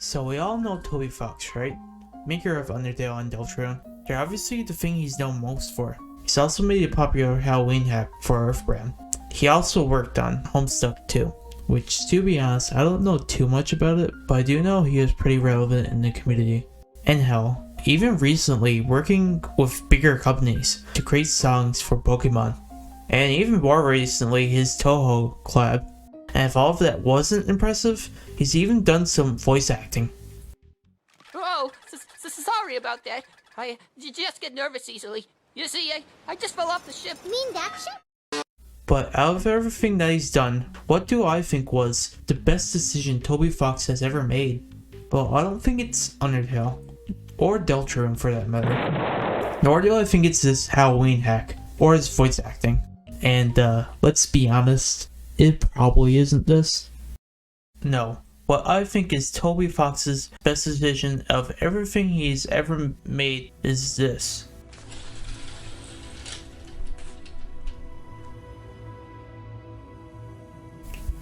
So we all know Toby Fox, right? Maker of Undertale and Deltarune. They're obviously the thing he's known most for. He's also made a popular Halloween hack for Earthbrand. He also worked on Homestuck too, which to be honest, I don't know too much about it, but I do know he is pretty relevant in the community. And hell, even recently working with bigger companies to create songs for Pokémon. And even more recently, his Toho collab. And if all of that wasn't impressive, he's even done some voice acting. Oh, sorry about that. I just get nervous easily. You see, I just fell off the ship. You mean that ship? But out of everything that he's done, what do I think was the best decision Toby Fox has ever made? Well, I don't think it's Undertale, or Deltarune for that matter. Nor do I think it's this Halloween hack, or his voice acting. And let's be honest, it probably isn't this. No, what I think is Toby Fox's best decision of everything he's ever made is this.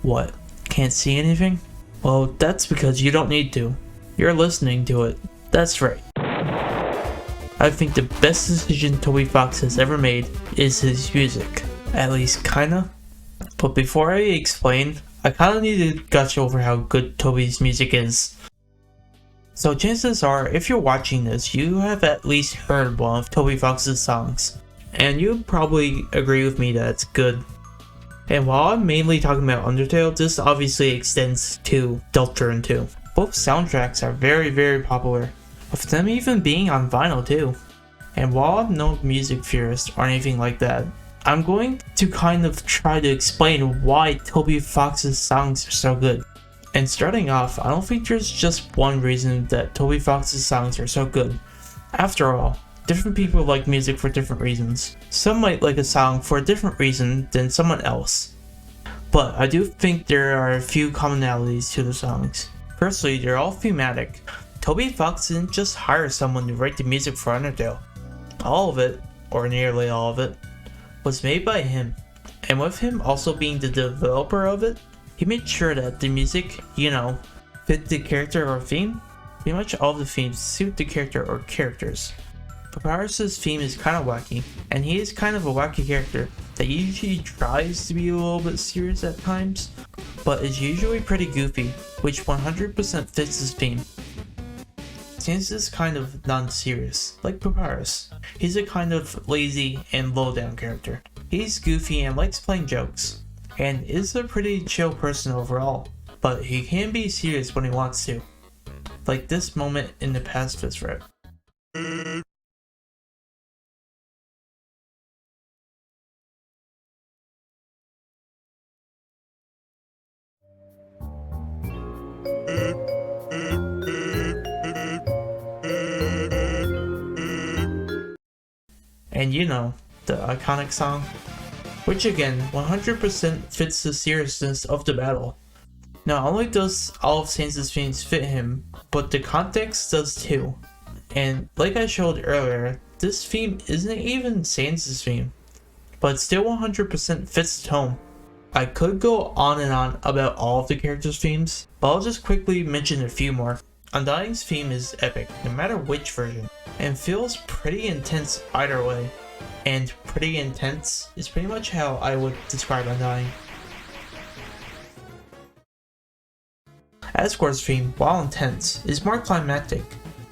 What? Can't see anything? Well, that's because you don't need to. You're listening to it. That's right. I think the best decision Toby Fox has ever made is his music. At least kinda. But before I explain, I kinda need to gush over how good Toby's music is. So chances are, if you're watching this, you have at least heard one of Toby Fox's songs. And you'd probably agree with me that it's good. And while I'm mainly talking about Undertale, this obviously extends to Deltarune too. Both soundtracks are very popular, with them even being on vinyl too. And while I'm no music theorist or anything like that, I'm going to kind of try to explain why Toby Fox's songs are so good. And starting off, I don't think there's just one reason that Toby Fox's songs are so good. After all, different people like music for different reasons. Some might like a song for a different reason than someone else. But I do think there are a few commonalities to the songs. Firstly, they're all thematic. Toby Fox didn't just hire someone to write the music for Undertale. All of it, or nearly all of it, was made by him. And with him also being the developer of it, he made sure that the music, you know, fit the character or theme. Pretty much all of the themes suit the character or characters. Papyrus's theme is kind of wacky, and he is kind of a wacky character that usually tries to be a little bit serious at times, but is usually pretty goofy, which 100% fits his theme. Sans is kind of non-serious, like Papyrus. He's a kind of lazy and low-down character. He's goofy and likes playing jokes, and is a pretty chill person overall, but he can be serious when he wants to, like this moment in the pacifist rap. And you know, the iconic song, which again 100% fits the seriousness of the battle. Not only does all of Sans' themes fit him, but the context does too. And like I showed earlier, this theme isn't even Sans' theme, but still 100% fits the tone. I could go on and on about all of the characters' themes, but I'll just quickly mention a few more. Undying's theme is epic, no matter which version, and feels pretty intense either way. And pretty intense is pretty much how I would describe Undying. Asgore's theme, while intense, is more climactic.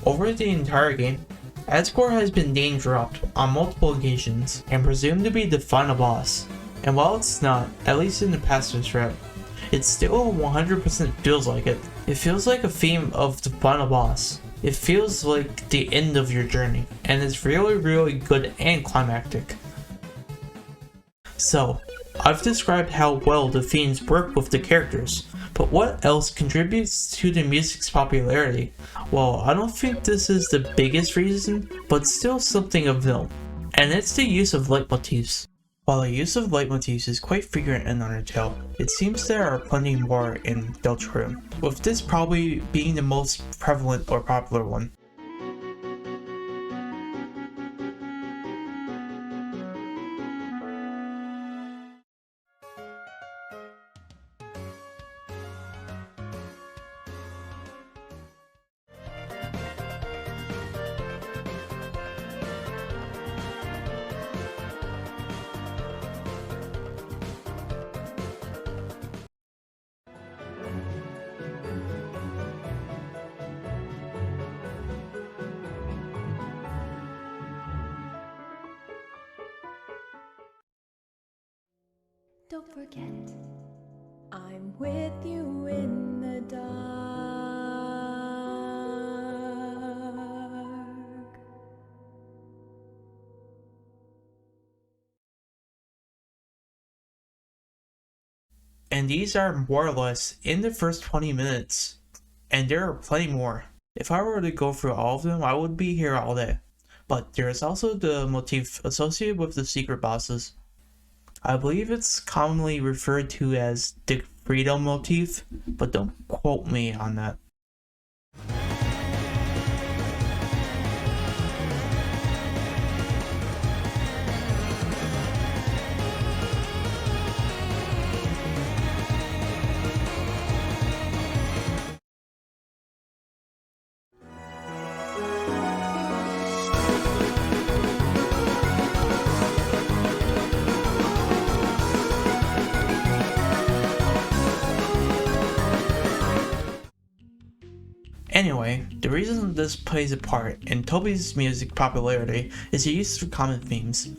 Over the entire game, Asgore has been name dropped on multiple occasions and presumed to be the final boss. And while it's not, at least in the pacifist route, it still 100% feels like it. It feels like a theme of the final boss. It feels like the end of your journey, and it's really good and climactic. So, I've described how well the themes work with the characters, but what else contributes to the music's popularity? Well, I don't think this is the biggest reason, but still something of note, and it's the use of leitmotifs. While the use of leitmotifs is quite frequent in Undertale, it seems there are plenty more in Deltarune, with this probably being the most prevalent or popular one. Don't forget, I'm with you in the dark. And these are more or less in the first 20 minutes, and there are plenty more. If I were to go through all of them, I would be here all day. But there is also the motif associated with the secret bosses. I believe it's commonly referred to as the freedom motif, but don't quote me on that. Anyway, the reason this plays a part in Toby's music popularity is the use of common themes.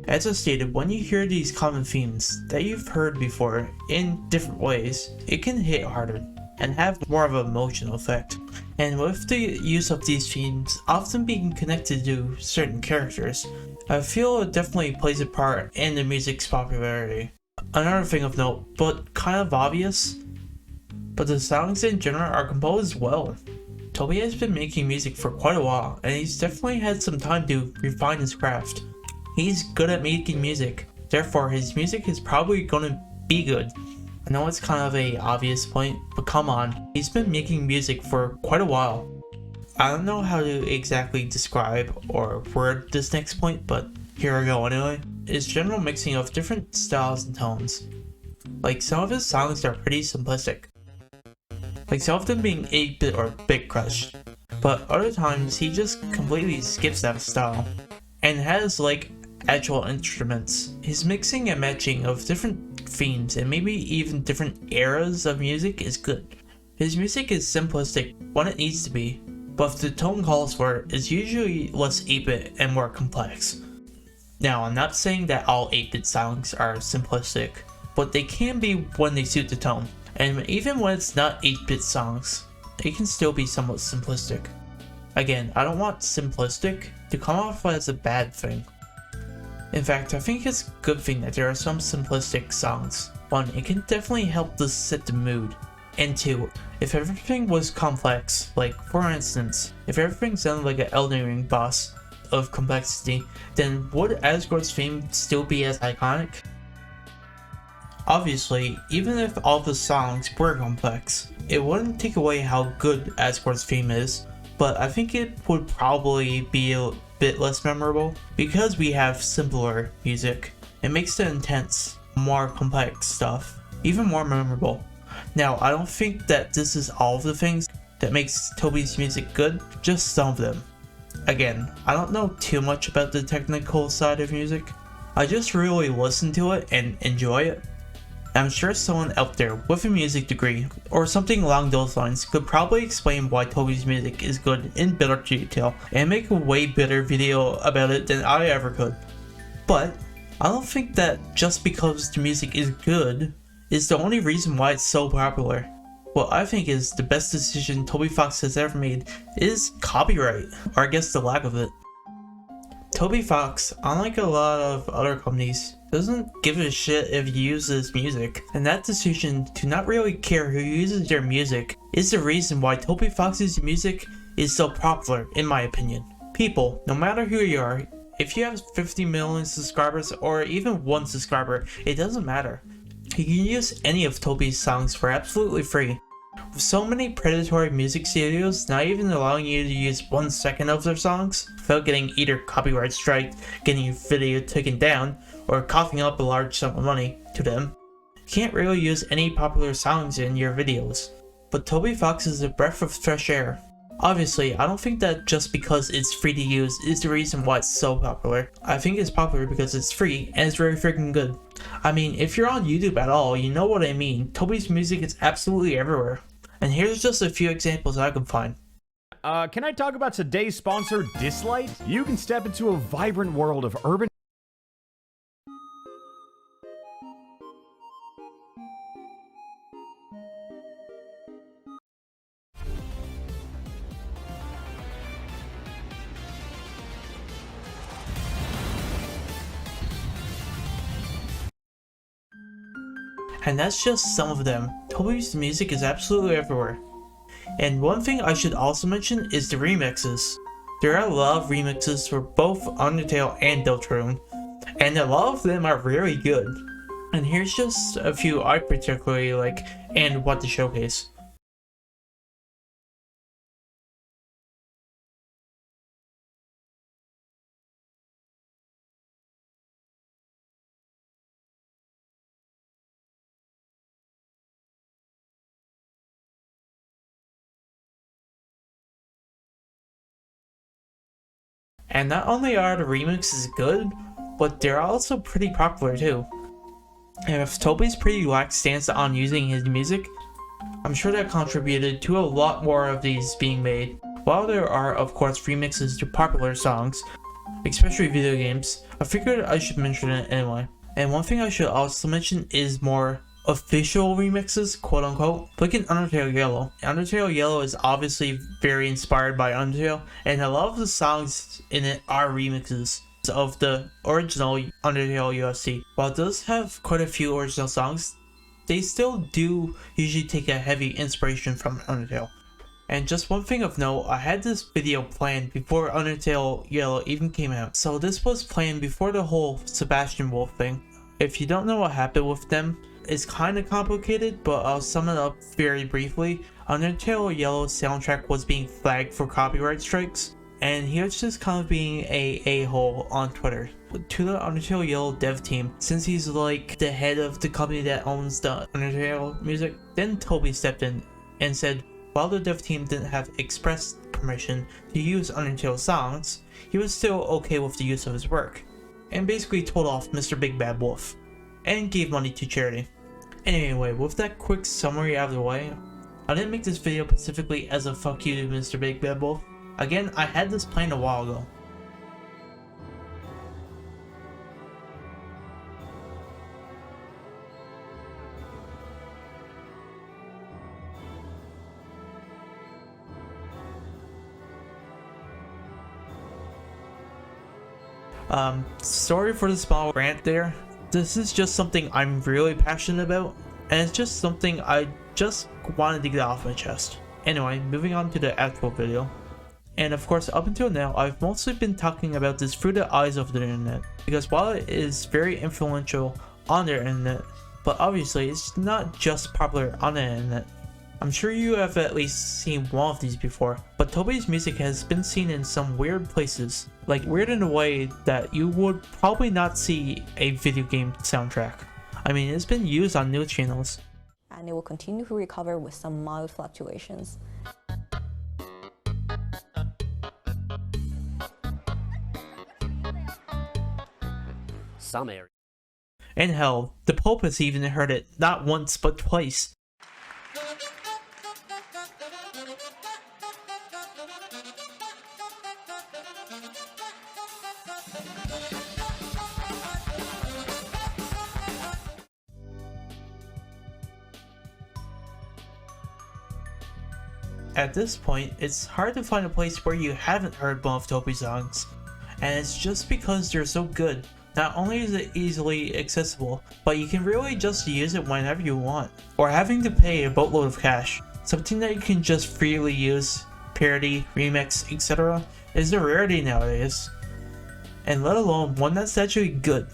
As I stated, when you hear these common themes that you've heard before in different ways, it can hit harder and have more of an emotional effect. And with the use of these themes often being connected to certain characters, I feel it definitely plays a part in the music's popularity. Another thing of note, but kind of obvious, but the songs in general are composed well. Toby has been making music for quite a while, and he's definitely had some time to refine his craft. He's good at making music, therefore his music is probably gonna be good. I know it's kind of a obvious point, but come on, he's been making music for quite a while. I don't know how to exactly describe or word this next point, but here I go anyway. It's general mixing of different styles and tones. Like, some of his songs are pretty simplistic, like some of them being 8-bit or bit crushed, but other times he just completely skips that style and has like actual instruments. His mixing and matching of different themes and maybe even different eras of music is good. His music is simplistic when it needs to be, but if the tone calls for it, it's usually less 8-bit and more complex. Now, I'm not saying that all 8-bit songs are simplistic, but they can be when they suit the tone. And even when it's not 8-bit songs, it can still be somewhat simplistic. Again, I don't want simplistic to come off as a bad thing. In fact, I think it's a good thing that there are some simplistic songs. One, it can definitely help to set the mood. And two, if everything was complex, like for instance, if everything sounded like an Elden Ring boss of complexity, then would Asgard's theme still be as iconic? Obviously, even if all the songs were complex, it wouldn't take away how good Asgard's theme is, but I think it would probably be a bit less memorable. Because we have simpler music, it makes the intense, more complex stuff even more memorable. Now, I don't think that this is all of the things that makes Toby's music good, just some of them. Again, I don't know too much about the technical side of music, I just really listen to it and enjoy it. I'm sure someone out there with a music degree or something along those lines could probably explain why Toby's music is good in better detail and make a way better video about it than I ever could. But I don't think that just because the music is good is the only reason why it's so popular. What I think is the best decision Toby Fox has ever made is copyright, or I guess the lack of it. Toby Fox, unlike a lot of other companies, doesn't give a shit if you use his music, and that decision to not really care who uses their music is the reason why Toby Fox's music is so popular, in my opinion. People, no matter who you are, if you have 50 million subscribers or even 1 subscriber, it doesn't matter. You can use any of Toby's songs for absolutely free. With so many predatory music studios not even allowing you to use 1 second of their songs without getting either copyright strike, getting your video taken down, or coughing up a large sum of money to them, you can't really use any popular songs in your videos. But Toby Fox is a breath of fresh air. Obviously, I don't think that just because it's free to use is the reason why it's so popular. I think it's popular because it's free and it's very freaking good. I mean, if you're on YouTube at all, you know what I mean. Toby's music is absolutely everywhere. And here's just a few examples I can find. Can I talk about today's sponsor, Dislight? You can step into a vibrant world of urban And that's just some of them. Toby's music is absolutely everywhere. And one thing I should also mention is the remixes. There are a lot of remixes for both Undertale and Deltarune, and a lot of them are really good. And here's just a few I particularly like and want to showcase. And not only are the remixes good, but they're also pretty popular too. And if Toby's pretty lax stance on using his music, I'm sure that contributed to a lot more of these being made. While there are of course remixes to popular songs, especially video games, I figured I should mention it anyway. And one thing I should also mention is more official remixes, quote unquote. Look at Undertale Yellow. Undertale Yellow is obviously very inspired by Undertale, and a lot of the songs in it are remixes of the original Undertale USC. While it does have quite a few original songs, they still do usually take a heavy inspiration from Undertale. And just one thing of note, I had this video planned before Undertale Yellow even came out. So this was planned before the whole Sebastian Wolf thing. If you don't know what happened with them, it's kind of complicated, but I'll sum it up very briefly. Undertale Yellow's soundtrack was being flagged for copyright strikes, and he was just kind of being a a-hole on Twitter to the Undertale Yellow dev team, since he's like the head of the company that owns the Undertale music. Then Toby stepped in and said while the dev team didn't have express permission to use Undertale songs, he was still okay with the use of his work, and basically told off Mr. Big Bad Wolf and gave money to charity. Anyway, with that quick summary out of the way, I didn't make this video specifically as a fuck you to Mr. Big Bad Wolf. Again, I had this planned a while ago. Sorry for the small rant there. This is just something I'm really passionate about, and it's just something I just wanted to get off my chest. Anyway, moving on to the actual video. And of course, up until now, I've mostly been talking about this through the eyes of the internet, because while it is very influential on the internet, but obviously it's not just popular on the internet. I'm sure you have at least seen one of these before, but Toby's music has been seen in some weird places, like weird in a way that you would probably not see a video game soundtrack. I mean, it's been used on news channels. And it will continue to recover with some mild fluctuations. Some area. And hell, the Pope has even heard it not once but twice. At this point, it's hard to find a place where you haven't heard one of Toby's songs, and it's just because they're so good. Not only is it easily accessible, but you can really just use it whenever you want, or having to pay a boatload of cash. Something that you can just freely use, parody, remix, etc. is a rarity nowadays, and let alone one that's actually good.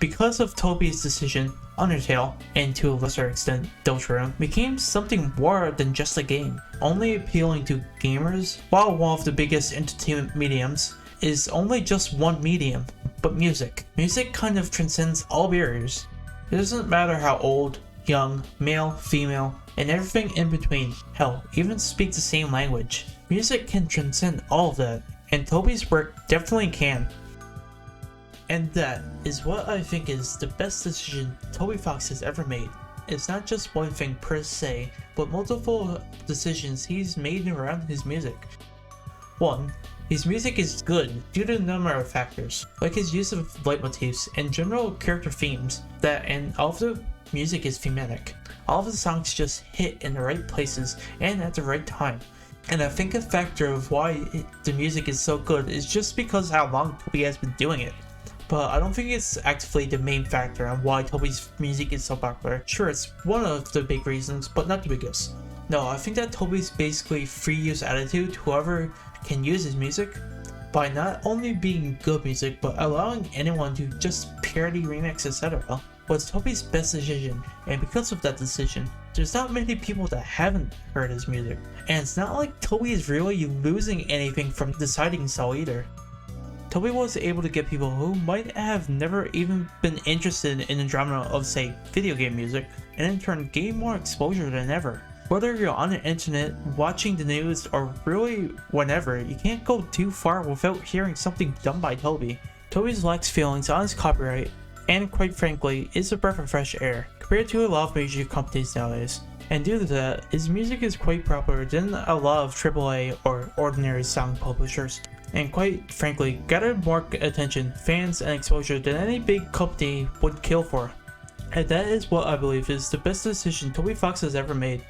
Because of Toby's decision, Undertale, and to a lesser extent Deltarune, became something more than just a game, only appealing to gamers. While one of the biggest entertainment mediums is only just one medium, but music. Music kind of transcends all barriers. It doesn't matter how old, young, male, female, and everything in between. Hell, even speak the same language. Music can transcend all of that, and Toby's work definitely can. And that is what I think is the best decision Toby Fox has ever made. It's not just one thing per se, but multiple decisions he's made around his music. 1. His music is good due to a number of factors, like his use of leitmotifs and general character themes, and all of the music is thematic. All of the songs just hit in the right places and at the right time. And I think a factor of why the music is so good is just because how long Toby has been doing it. but I don't think it's actively the main factor on why Toby's music is so popular. Sure, it's one of the big reasons, but not the biggest. No, I think that Toby's basically free use attitude, whoever can use his music, by not only being good music, but allowing anyone to just parody, remix, etc. was Toby's best decision, and because of that decision, there's not many people that haven't heard his music. And it's not like Toby is really losing anything from deciding so either. Toby was able to get people who might have never even been interested in the genre of, say, video game music, and in turn gain more exposure than ever. Whether you're on the internet, watching the news, or really whenever, you can't go too far without hearing something done by Toby. Toby's lacks feelings on his copyright, and quite frankly, is a breath of fresh air, compared to a lot of major companies nowadays. And due to that, his music is quite popular than a lot of AAA or ordinary song publishers, and quite frankly, gathered more attention, fans, and exposure than any big company would kill for. And that is what I believe is the best decision Toby Fox has ever made.